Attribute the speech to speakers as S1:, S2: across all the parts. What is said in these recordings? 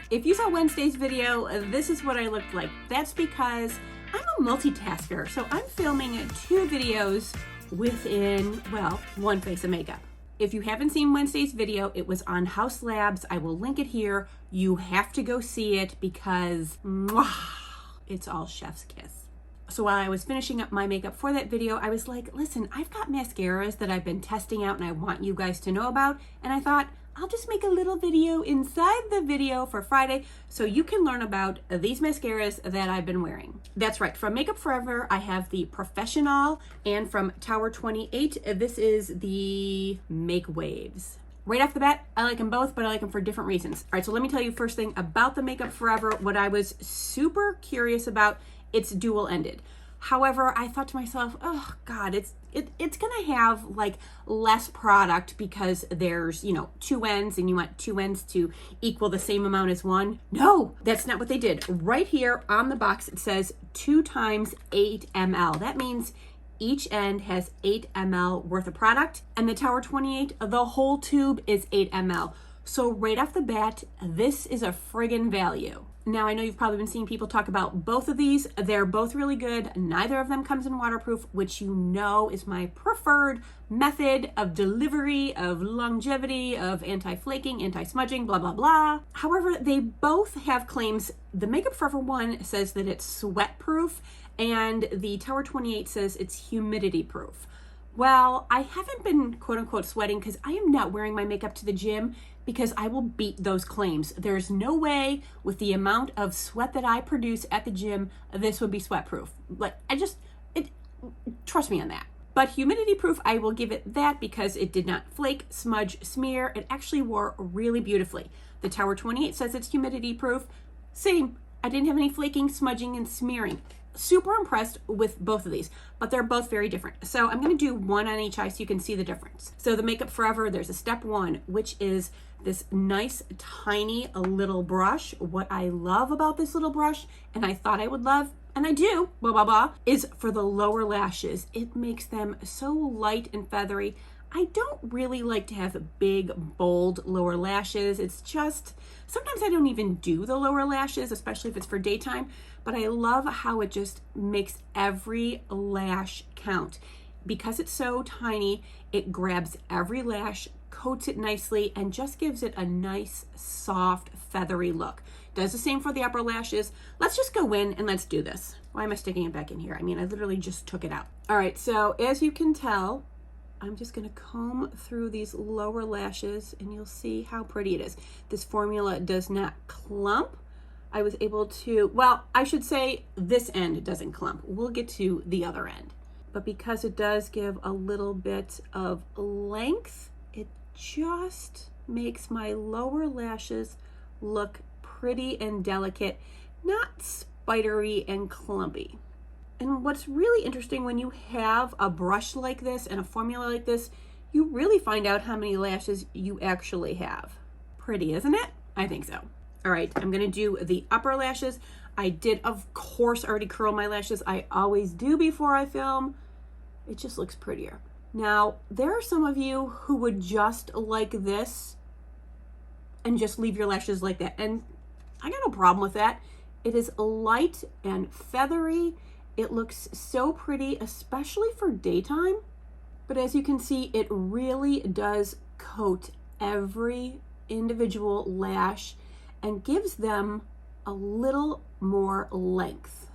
S1: If you saw Wednesday's video, this is what I looked like. That's because I'm a multitasker, so I'm filming 2 videos within, well, one face of makeup. If you haven't seen Wednesday's video, it was on House Labs. I will link it here. You have to go see it because mwah, it's all chef's kiss. So while I was finishing up my makeup for that video, I was like, listen, I've got mascaras that I've been testing out and I want you guys to know about. And I thought, I'll just make a little video inside the video for Friday so you can learn about these mascaras that I've been wearing. That's right, from Makeup Forever, I have the Professionall, and from Tower 28, this is the MakeWaves. Right off the bat, I like them both, but I like them for different reasons. All right, so let me tell you first thing about the Makeup Forever, what I was super curious about, it's dual-ended. However, I thought to myself, oh God, it's gonna have like less product because there's, 2 ends and you want 2 ends to equal the same amount as one. No, that's not what they did. Right here on the box, it says 2 times 8 ml. That means each end has 8 ml worth of product, and the Tower 28, the whole tube is 8 ml. So right off the bat, this is a friggin' value. Now, I know you've probably been seeing people talk about both of these. They're both really good. Neither of them comes in waterproof, which you know is my preferred method of delivery, of longevity, of anti-flaking, anti-smudging, blah, blah, blah. However, they both have claims. The Makeup Forever one says that it's sweat proof, and the Tower 28 says it's humidity proof. Well, I haven't been quote unquote sweating because I am not wearing my makeup to the gym because I will beat those claims. There's no way with the amount of sweat that I produce at the gym, this would be sweat proof. Like trust me on that. But humidity proof, I will give it that because it did not flake, smudge, smear. It actually wore really beautifully. The Tower 28 says it's humidity proof. Same, I didn't have any flaking, smudging, and smearing. Super impressed with both of these, but they're both very different. So I'm going to do one on each eye so you can see the difference. So the Makeup Forever, there's a step 1, which is this nice, tiny little brush. What I love about this little brush, and I thought I would love, and I do, blah, blah, blah, is for the lower lashes. It makes them so light and feathery. I don't really like to have big, bold lower lashes. It's just, sometimes I don't even do the lower lashes, especially if it's for daytime, but I love how it just makes every lash count. Because it's so tiny, it grabs every lash, coats it nicely, and just gives it a nice, soft, feathery look. Does the same for the upper lashes. Let's just go in and let's do this. Why am I sticking it back in here? I mean, I literally just took it out. All right, so as you can tell, I'm just going to comb through these lower lashes and you'll see how pretty it is. This formula does not clump. I was able to, well, I should say this end doesn't clump. We'll get to the other end. But because it does give a little bit of length, it just makes my lower lashes look pretty and delicate, not spidery and clumpy. And what's really interesting when you have a brush like this and a formula like this, you really find out how many lashes you actually have. Pretty, isn't it? I think so. All right, I'm gonna do the upper lashes. I did, of course, already curl my lashes. I always do before I film. It just looks prettier. Now, there are some of you who would just like this and just leave your lashes like that. And I got no problem with that. It is light and feathery. It looks so pretty, especially for daytime. But as you can see, it really does coat every individual lash and gives them a little more length.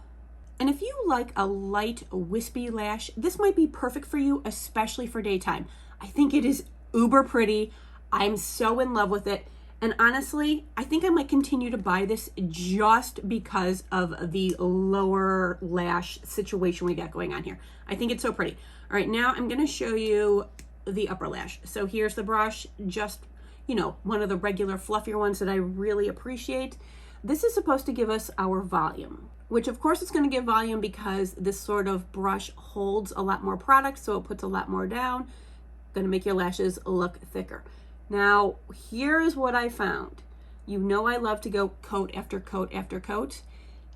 S1: And if you like a light, wispy lash, this might be perfect for you, especially for daytime. I think it is uber pretty. I'm so in love with it. And honestly, I think I might continue to buy this just because of the lower lash situation we got going on here. I think it's so pretty. All right, now I'm gonna show you the upper lash. So here's the brush, just, one of the regular fluffier ones that I really appreciate. This is supposed to give us our volume, which of course it's gonna give volume because this sort of brush holds a lot more product, so it puts a lot more down, gonna make your lashes look thicker. Now, here is what I found. You know I love to go coat after coat after coat.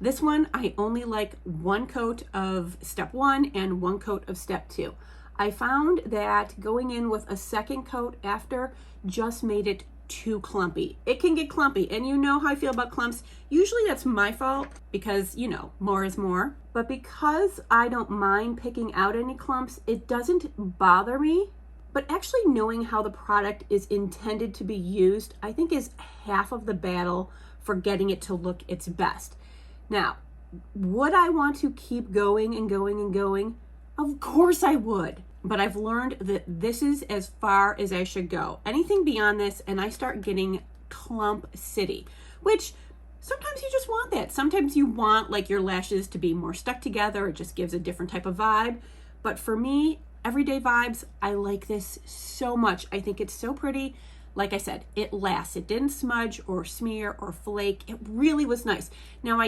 S1: This one, I only like 1 coat of step 1 and 1 coat of step 2. I found that going in with a second coat after just made it too clumpy. It can get clumpy, and you know how I feel about clumps. Usually that's my fault because, you know, more is more. But because I don't mind picking out any clumps, it doesn't bother me. But actually knowing how the product is intended to be used, I think is half of the battle for getting it to look its best. Now, would I want to keep going and going and going? Of course I would. But I've learned that this is as far as I should go. Anything beyond this, and I start getting clump city, which sometimes you just want that. Sometimes you want like your lashes to be more stuck together. It just gives a different type of vibe. But for me, everyday vibes, I like this so much. I think it's so pretty. Like I said, it lasts. It didn't smudge or smear or flake. It really was nice. Now,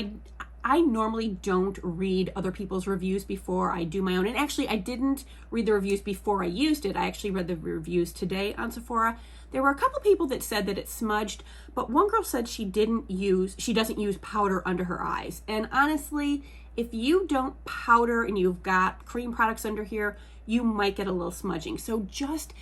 S1: I normally don't read other people's reviews before I do my own. And actually, I didn't read the reviews before I used it. I actually read the reviews today on Sephora. There were a couple people that said that it smudged, but one girl said she doesn't use powder under her eyes. And honestly, if you don't powder and you've got cream products under here, you might get a little smudging. So just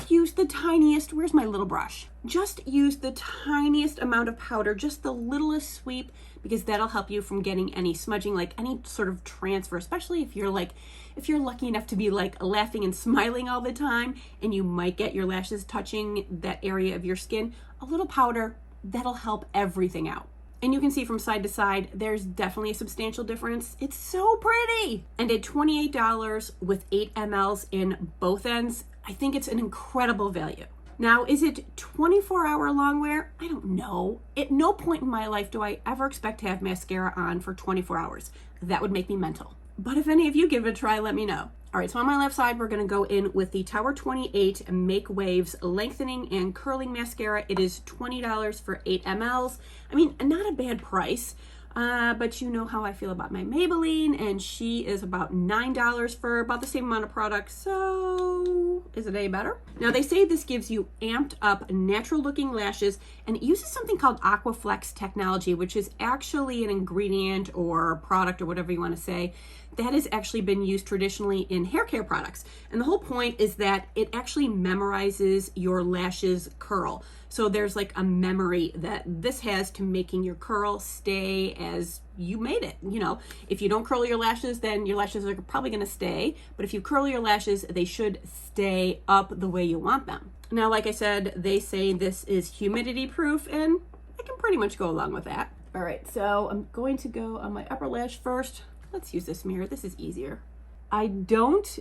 S1: use the tiniest, where's my little brush? Just use the tiniest amount of powder, just the littlest sweep, because that'll help you from getting any smudging, like any sort of transfer, especially if you're lucky enough to be like laughing and smiling all the time, and you might get your lashes touching that area of your skin. A little powder, that'll help everything out. And you can see from side to side, there's definitely a substantial difference. It's so pretty. And at $28 with 8 mLs in both ends, I think it's an incredible value. Now, is it 24-hour long wear? I don't know. At no point in my life do I ever expect to have mascara on for 24 hours. That would make me mental. But if any of you give it a try, let me know. All right, so on my left side, we're gonna go in with the Tower 28 MakeWaves Lengthening and Curling Mascara. It is $20 for 8 mLs. I mean, not a bad price, but you know how I feel about my Maybelline, and she is about $9 for about the same amount of product, so is it any better? Now, they say this gives you amped up natural looking lashes, and it uses something called Aquaflex technology, which is actually an ingredient or product or whatever you want to say that has actually been used traditionally in hair care products. And the whole point is that it actually memorizes your lashes curl. So there's like a memory that this has to making your curl stay as you made it. You know, if you don't curl your lashes, then your lashes are probably gonna stay. But if you curl your lashes, they should stay up the way you want them. Now, like I said, they say this is humidity proof, and I can pretty much go along with that. All right, so I'm going to go on my upper lash first. Let's use this mirror, this is easier. I don't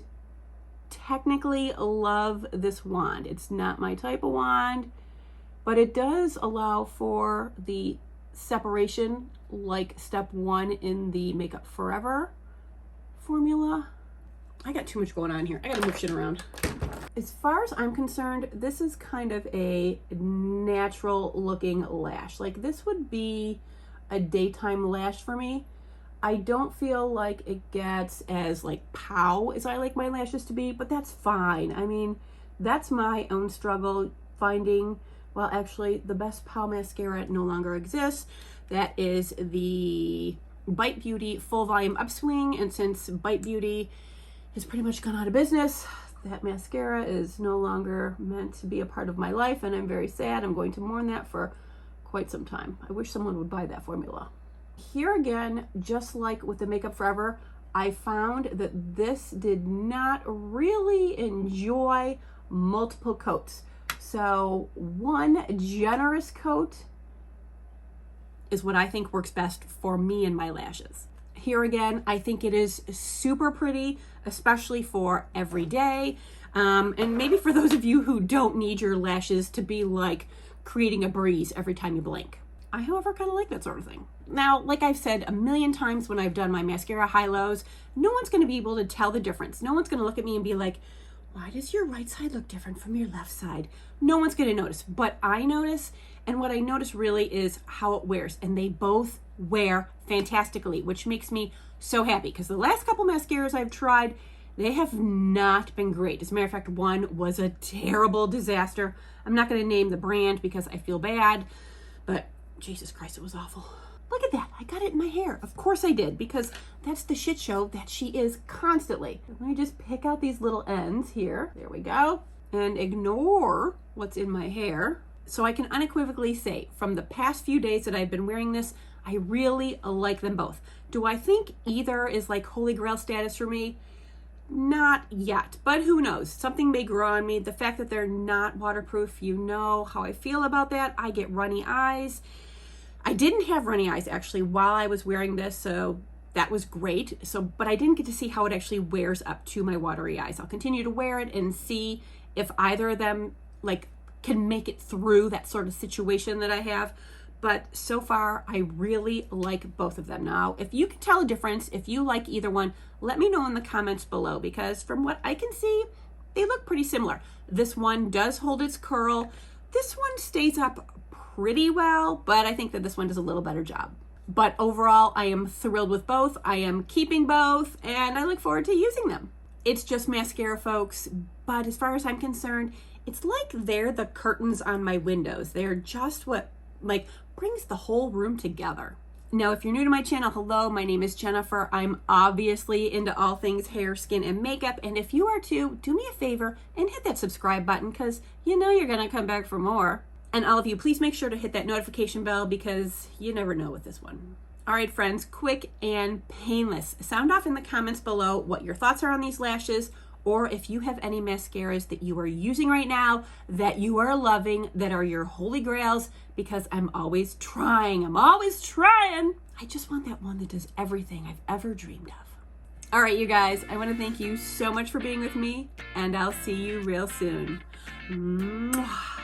S1: technically love this wand. It's not my type of wand, but it does allow for the separation like step 1 in the Makeup Forever formula. I got too much going on here. I gotta move shit around. As far as I'm concerned, this is kind of a natural looking lash. Like this would be a daytime lash for me. I don't feel like it gets as like pow as I like my lashes to be, but that's fine. I mean, that's my own struggle finding, well, actually the best pow mascara no longer exists. That is the Bite Beauty Full Volume Upswing. And since Bite Beauty has pretty much gone out of business, that mascara is no longer meant to be a part of my life, and I'm very sad. I'm going to mourn that for quite some time. I wish someone would buy that formula. Here again, just like with the Makeup Forever, I found that this did not really enjoy multiple coats. So one generous coat is what I think works best for me and my lashes. Here again, I think it is super pretty, especially for every day. And maybe for those of you who don't need your lashes to be like creating a breeze every time you blink. I, however, kind of like that sort of thing. Now, like I've said a million times when I've done my mascara high-lows, no one's going to be able to tell the difference. No one's going to look at me and be like, why does your right side look different from your left side? No one's going to notice, but I notice, and what I notice really is how it wears, and they both wear fantastically, which makes me so happy, because the last couple mascaras I've tried, they have not been great. As a matter of fact, one was a terrible disaster. I'm not going to name the brand because I feel bad, but Jesus Christ, it was awful. Look at that. I got it in my hair. Of course I did, because that's the shit show that she is constantly. Let me just pick out these little ends here. There we go. And ignore what's in my hair. So I can unequivocally say from the past few days that I've been wearing this, I really like them both. Do I think either is like holy grail status for me? Not yet, but who knows? Something may grow on me. The fact that they're not waterproof, you know how I feel about that. I get runny eyes. I didn't have runny eyes actually while I was wearing this, so that was great. But I didn't get to see how it actually wears up to my watery eyes. I'll continue to wear it and see if either of them like can make it through that sort of situation that I have. But so far, I really like both of them. Now, if you can tell a difference, if you like either one, let me know in the comments below, because from what I can see, they look pretty similar. This one does hold its curl. This one stays up pretty well, but I think that this one does a little better job. But overall, I am thrilled with both. I am keeping both, and I look forward to using them. It's just mascara, folks, but as far as I'm concerned, it's like they're the curtains on my windows. They're just what like brings the whole room together. Now, if you're new to my channel, hello, my name is Jennifer. I'm obviously into all things hair, skin, and makeup. And if you are too, do me a favor and hit that subscribe button, because you know you're gonna come back for more. And all of you, please make sure to hit that notification bell, because you never know with this one. All right, friends, quick and painless. Sound off in the comments below what your thoughts are on these lashes, or if you have any mascaras that you are using right now that you are loving, that are your holy grails, because I'm always trying. I just want that one that does everything I've ever dreamed of. All right, you guys, I want to thank you so much for being with me, and I'll see you real soon. Mwah.